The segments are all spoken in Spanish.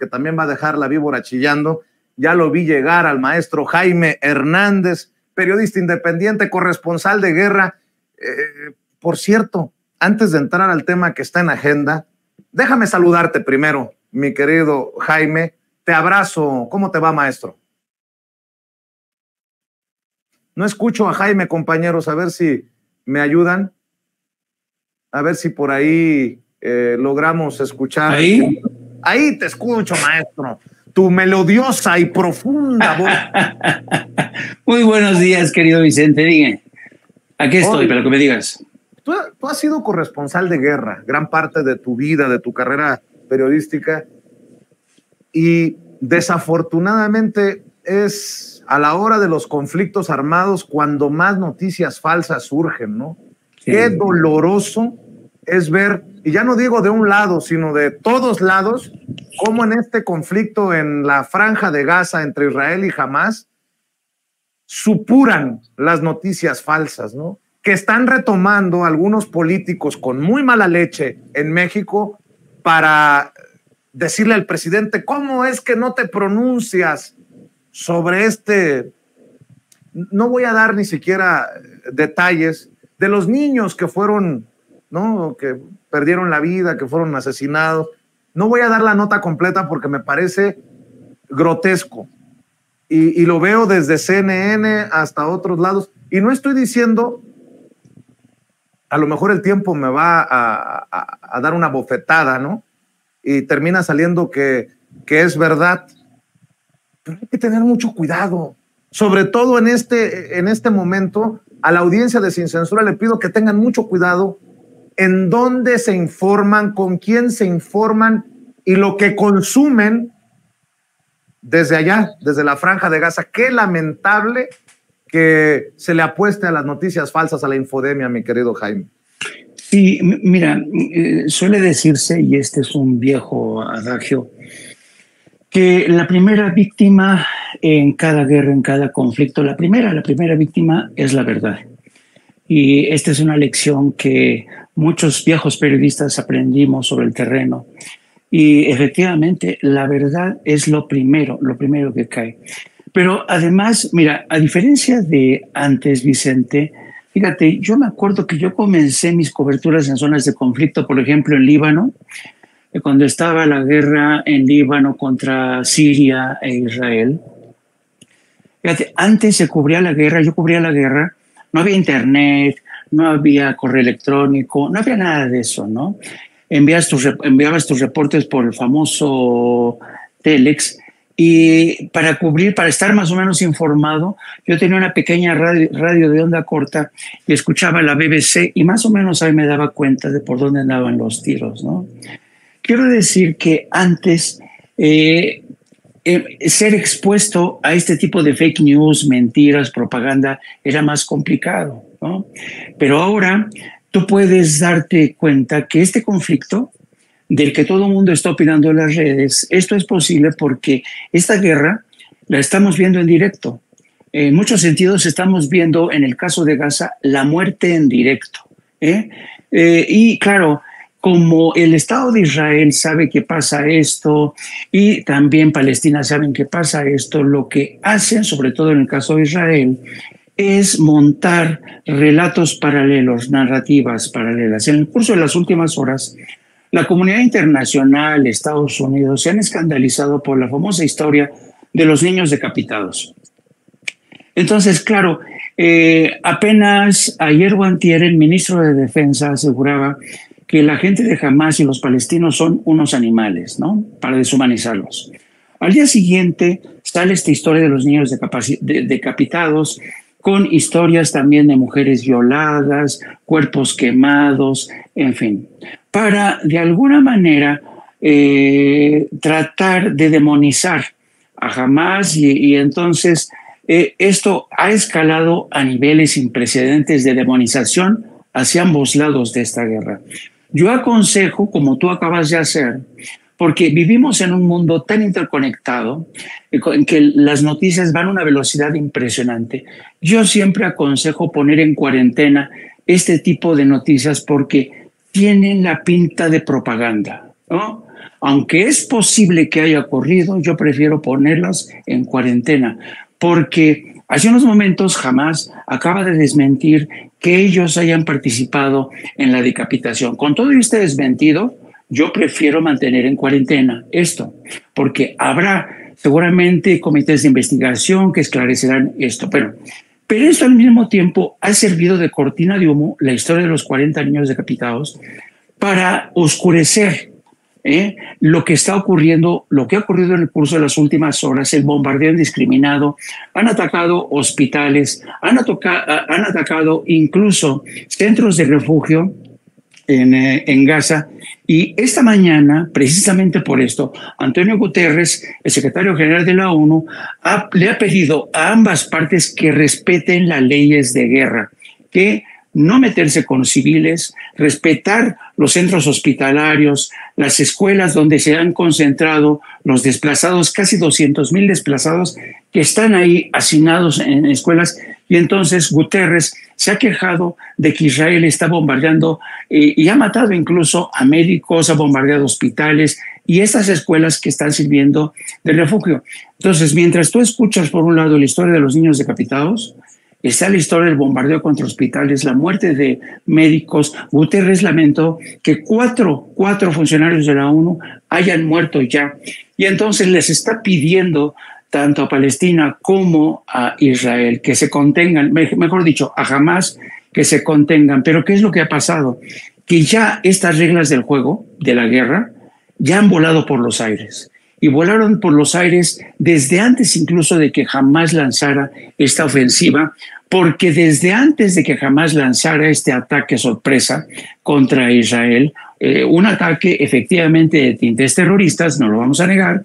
porque también va a dejar la víbora chillando. Ya lo vi llegar al maestro Jaime Hernández, periodista independiente, corresponsal de guerra. Por cierto, antes de entrar al tema que está en agenda, déjame saludarte primero, mi querido Jaime. Te abrazo. ¿Cómo te va, maestro? No escucho a Jaime, compañeros, a ver si me ayudan. A ver si por ahí logramos escuchar. Ahí te escucho, maestro. Tu melodiosa y profunda voz. Muy buenos días, querido Vicente. Dígame. Aquí estoy, para que me digas. Tú has sido corresponsal de guerra, gran parte de tu vida, de tu carrera periodística, y desafortunadamente es a la hora de los conflictos armados cuando más noticias falsas surgen, ¿no? Sí. Qué doloroso es ver, y ya no digo de un lado, sino de todos lados, cómo en este conflicto en la franja de Gaza entre Israel y Hamás supuran las noticias falsas, ¿no? Que están retomando algunos políticos con muy mala leche en México para decirle al presidente, ¿cómo es que no te pronuncias sobre este? No voy a dar ni siquiera detalles de los niños que fueron, ¿no? Que perdieron la vida, que fueron asesinados. No voy a dar la nota completa porque me parece grotesco. Y lo veo desde CNN hasta otros lados. Y no estoy diciendo, a lo mejor el tiempo me va a dar una bofetada, ¿no? Y termina saliendo que es verdad. Pero hay que tener mucho cuidado. Sobre todo en este momento, a la audiencia de Sin Censura le pido que tengan mucho cuidado en dónde se informan, con quién se informan y lo que consumen desde allá, desde la franja de Gaza. Qué lamentable que se le apueste a las noticias falsas, a la infodemia, mi querido Jaime. Sí, mira, suele decirse, y este es un viejo adagio, que la primera víctima en cada guerra, en cada conflicto, la primera víctima es la verdad. Y esta es una lección que muchos viejos periodistas aprendimos sobre el terreno. Y efectivamente, la verdad es lo primero que cae. Pero además, mira, a diferencia de antes, Vicente, fíjate, yo me acuerdo que yo comencé mis coberturas en zonas de conflicto, por ejemplo, en Líbano, cuando estaba la guerra en Líbano contra Siria e Israel. Fíjate, antes se cubría la guerra, yo cubría la guerra, no había internet, no había correo electrónico, no había nada de eso, ¿no? Enviabas tus reportes por el famoso Telex, y para estar más o menos informado, yo tenía una pequeña radio de onda corta y escuchaba la BBC y más o menos ahí me daba cuenta de por dónde andaban los tiros, ¿no? Quiero decir que antes ser expuesto a este tipo de fake news, mentiras, propaganda, era más complicado, ¿no? Pero ahora tú puedes darte cuenta que este conflicto del que todo el mundo está opinando en las redes, esto es posible porque esta guerra la estamos viendo en directo. En muchos sentidos estamos viendo, en el caso de Gaza, la muerte en directo. Y claro, como el Estado de Israel sabe que pasa esto y también Palestina saben que pasa esto, lo que hacen, sobre todo en el caso de Israel, es montar relatos paralelos, narrativas paralelas. En el curso de las últimas horas, la comunidad internacional, Estados Unidos, se han escandalizado por la famosa historia de los niños decapitados. Entonces, claro, apenas ayer o antier el ministro de Defensa aseguraba que la gente de Hamás y los palestinos son unos animales, ¿no? Para deshumanizarlos. Al día siguiente sale esta historia de los niños decapitados, con historias también de mujeres violadas, cuerpos quemados, en fin, para de alguna manera tratar de demonizar a Hamás y entonces esto ha escalado a niveles sin precedentes de demonización hacia ambos lados de esta guerra. Yo aconsejo, como tú acabas de hacer, porque vivimos en un mundo tan interconectado, en que las noticias van a una velocidad impresionante. Yo siempre aconsejo poner en cuarentena este tipo de noticias porque tienen la pinta de propaganda, ¿no? aunque es posible que haya ocurrido, yo prefiero ponerlas en cuarentena, porque hace unos momentos Hamás acaba de desmentir que ellos hayan participado en la decapitación. Con todo este desmentido, yo prefiero mantener en cuarentena esto, porque habrá seguramente comités de investigación que esclarecerán esto. Pero esto al mismo tiempo ha servido de cortina de humo, la historia de los 40 niños decapitados, para oscurecer lo que está ocurriendo, lo que ha ocurrido en el curso de las últimas horas, el bombardeo indiscriminado. Han atacado hospitales, han atacado incluso centros de refugio en Gaza. Y esta mañana, precisamente por esto, Antonio Guterres, el secretario general de la ONU, le ha pedido a ambas partes que respeten las leyes de guerra, que no meterse con civiles, respetar los centros hospitalarios, las escuelas donde se han concentrado los desplazados, casi 200,000 desplazados que están ahí hacinados en escuelas. Y entonces Guterres se ha quejado de que Israel está bombardeando y ha matado incluso a médicos, ha bombardeado hospitales y estas escuelas que están sirviendo de refugio. Entonces, mientras tú escuchas por un lado la historia de los niños decapitados, está la historia del bombardeo contra hospitales, la muerte de médicos. Guterres lamentó que cuatro funcionarios de la ONU hayan muerto ya. Y entonces les está pidiendo tanto a Palestina como a Israel que se contengan, mejor dicho, a Hamás que se contengan. Pero ¿qué es lo que ha pasado? Que ya estas reglas del juego, de la guerra, ya han volado por los aires. Y volaron por los aires desde antes incluso de que Hamás lanzara esta ofensiva, porque desde antes de que Hamás lanzara este ataque sorpresa contra Israel, un ataque efectivamente de tintes terroristas, no lo vamos a negar,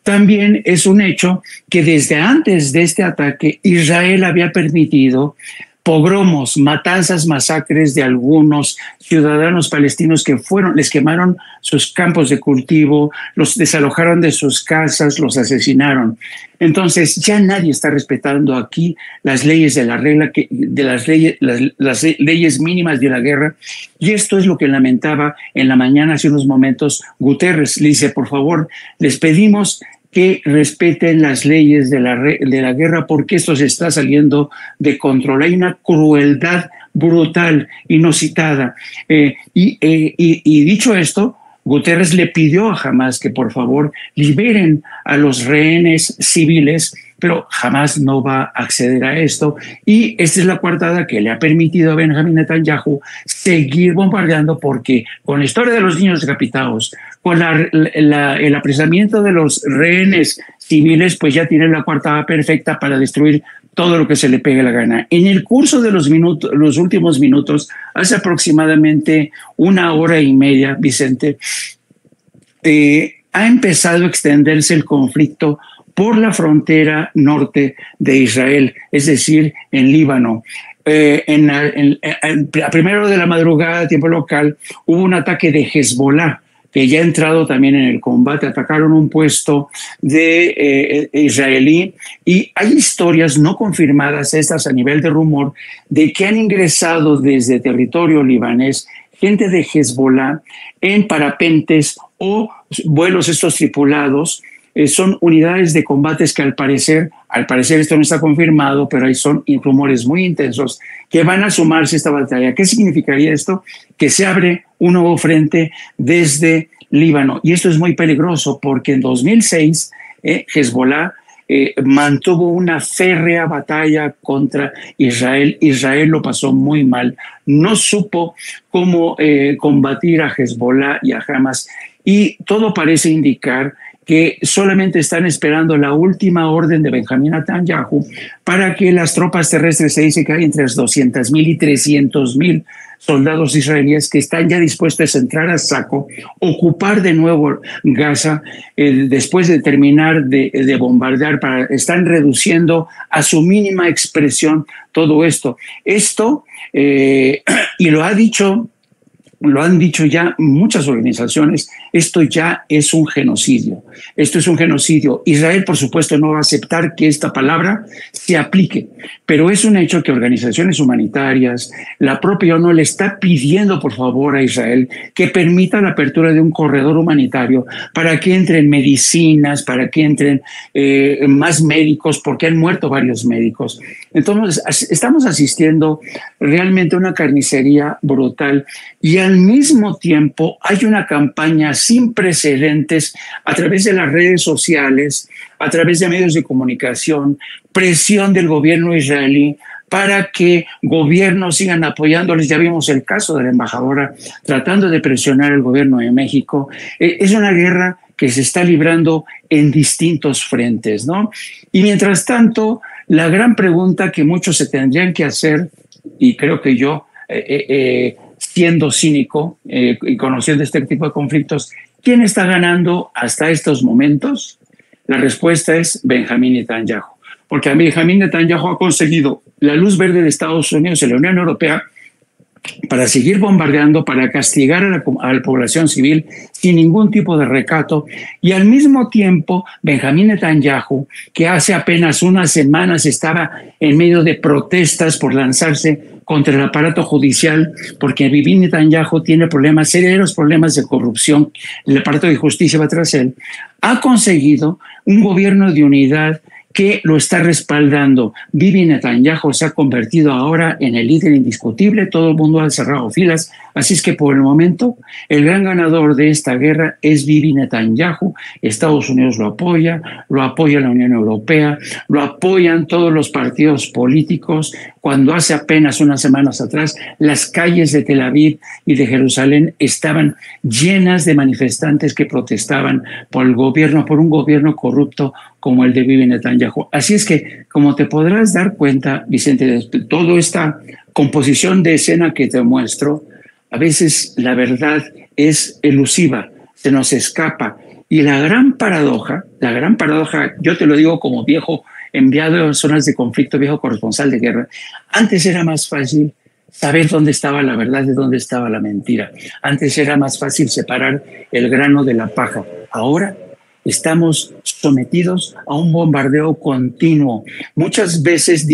también es un hecho que desde antes de este ataque Israel había permitido pogromos, matanzas, masacres de algunos ciudadanos palestinos que les quemaron sus campos de cultivo, los desalojaron de sus casas, los asesinaron. Entonces ya nadie está respetando aquí las leyes de la regla, las leyes mínimas de la guerra. Y esto es lo que lamentaba en la mañana hace unos momentos Guterres. Le dice, por favor, les pedimos que respeten las leyes de la guerra porque esto se está saliendo de control. Hay una crueldad brutal, inusitada. Y dicho esto, Guterres le pidió a Hamás que por favor liberen a los rehenes civiles, pero Hamás no va a acceder a esto. Y esta es la coartada que le ha permitido a Benjamín Netanyahu seguir bombardeando, porque con la historia de los niños decapitados, con el apresamiento de los rehenes civiles, pues ya tiene la coartada perfecta para destruir todo lo que se le pegue la gana. En el curso de los últimos minutos, hace aproximadamente 1 hora y media, Vicente, ha empezado a extenderse el conflicto por la frontera norte de Israel, es decir, en Líbano. A primera hora de la madrugada, tiempo local, hubo un ataque de Hezbollah, que ya ha entrado también en el combate. Atacaron un puesto de israelí, y hay historias no confirmadas, estas a nivel de rumor, de que han ingresado desde territorio libanés gente de Hezbollah en parapentes o vuelos estos tripulados. Son unidades de combates que al parecer esto no está confirmado, pero son rumores muy intensos que van a sumarse a esta batalla. ¿Qué significaría esto? Que se abre un nuevo frente desde Líbano. Y esto es muy peligroso porque en 2006 Hezbollah mantuvo una férrea batalla contra Israel. Israel lo pasó muy mal. No supo cómo combatir a Hezbollah y a Hamas. Y todo parece indicar que solamente están esperando la última orden de Benjamín Netanyahu para que las tropas terrestres, se dice que hay entre 200,000 y 300,000 soldados israelíes que están ya dispuestos a entrar a saco, ocupar de nuevo Gaza después de terminar de bombardear. Están reduciendo a su mínima expresión todo esto. Y lo han dicho ya muchas organizaciones Esto ya es un genocidio. Esto es un genocidio. Israel, por supuesto, no va a aceptar que esta palabra se aplique, pero es un hecho que organizaciones humanitarias, la propia ONU le está pidiendo, por favor, a Israel que permita la apertura de un corredor humanitario para que entren medicinas, para que entren más médicos, porque han muerto varios médicos. Entonces, estamos asistiendo realmente a una carnicería brutal y al mismo tiempo hay una campaña sin precedentes a través de las redes sociales, a través de medios de comunicación, presión del gobierno israelí para que gobiernos sigan apoyándoles. Ya vimos el caso de la embajadora tratando de presionar al gobierno de México. Es una guerra que se está librando en distintos frentes, ¿no? Y mientras tanto, la gran pregunta que muchos se tendrían que hacer, y creo que yo, siendo cínico y conociendo este tipo de conflictos, ¿quién está ganando hasta estos momentos? La respuesta es Benjamín Netanyahu, porque Benjamín Netanyahu ha conseguido la luz verde de Estados Unidos y la Unión Europea para seguir bombardeando, para castigar a la población civil sin ningún tipo de recato. Y al mismo tiempo, Benjamín Netanyahu, que hace apenas unas semanas estaba en medio de protestas por lanzarse contra el aparato judicial, porque Bibi Netanyahu tiene problemas, severos problemas de corrupción, el aparato de justicia va tras él, ha conseguido un gobierno de unidad que lo está respaldando. Bibi Netanyahu se ha convertido ahora en el líder indiscutible, todo el mundo ha cerrado filas, así es que por el momento el gran ganador de esta guerra es Bibi Netanyahu. Estados Unidos lo apoya la Unión Europea, lo apoyan todos los partidos políticos, cuando hace apenas unas semanas atrás las calles de Tel Aviv y de Jerusalén estaban llenas de manifestantes que protestaban por el gobierno, por un gobierno corrupto como el de Bibi Netanyahu. Así es que, como te podrás dar cuenta, Vicente, de toda esta composición de escena que te muestro, a veces la verdad es elusiva, se nos escapa. Y la gran paradoja, yo te lo digo como viejo enviado a zonas de conflicto, viejo corresponsal de guerra, antes era más fácil saber dónde estaba la verdad, de dónde estaba la mentira. Antes era más fácil separar el grano de la paja. Ahora estamos sometidos a un bombardeo continuo, muchas veces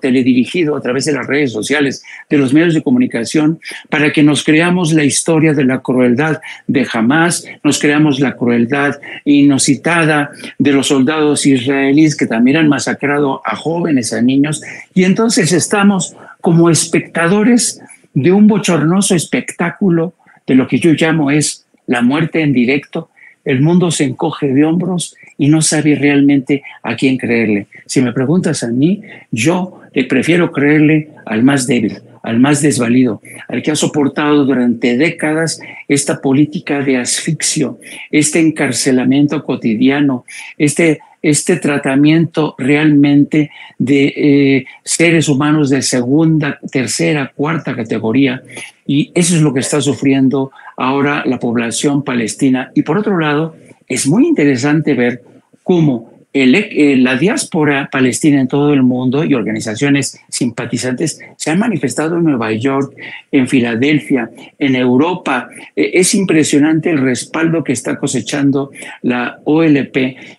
teledirigido a través de las redes sociales, de los medios de comunicación, para que nos creamos la historia de la crueldad de Hamás, nos creamos la crueldad inusitada de los soldados israelíes que también han masacrado a jóvenes, a niños, y entonces estamos como espectadores de un bochornoso espectáculo de lo que yo llamo es la muerte en directo. El mundo se encoge de hombros y no sabe realmente a quién creerle. Si me preguntas a mí, yo le prefiero creerle al más débil, al más desvalido, al que ha soportado durante décadas esta política de asfixio, este encarcelamiento cotidiano, este tratamiento realmente de seres humanos de segunda, tercera, cuarta categoría. Y eso es lo que está sufriendo ahora la población palestina. Y por otro lado, es muy interesante ver cómo la diáspora palestina en todo el mundo y organizaciones simpatizantes se han manifestado en Nueva York, en Filadelfia, en Europa. Es impresionante el respaldo que está cosechando la OLP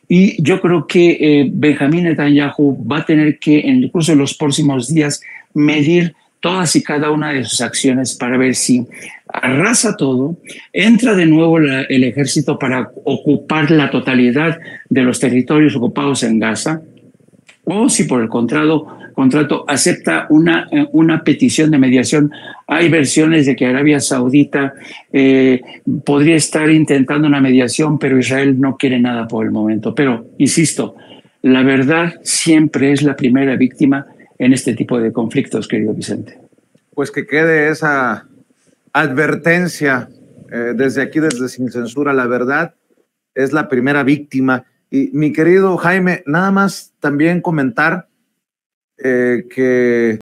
y yo creo que Benjamín Netanyahu va a tener que en el curso de los próximos días medir todas y cada una de sus acciones para ver si arrasa todo, entra de nuevo el ejército para ocupar la totalidad de los territorios ocupados en Gaza, o si por el contrato acepta una petición de mediación. Hay versiones de que Arabia Saudita podría estar intentando una mediación, pero Israel no quiere nada por el momento. Pero, insisto, la verdad siempre es la primera víctima en este tipo de conflictos, querido Vicente. Pues que quede esa advertencia desde aquí, desde Sin Censura. La verdad es la primera víctima. Y mi querido Jaime, nada más también comentar que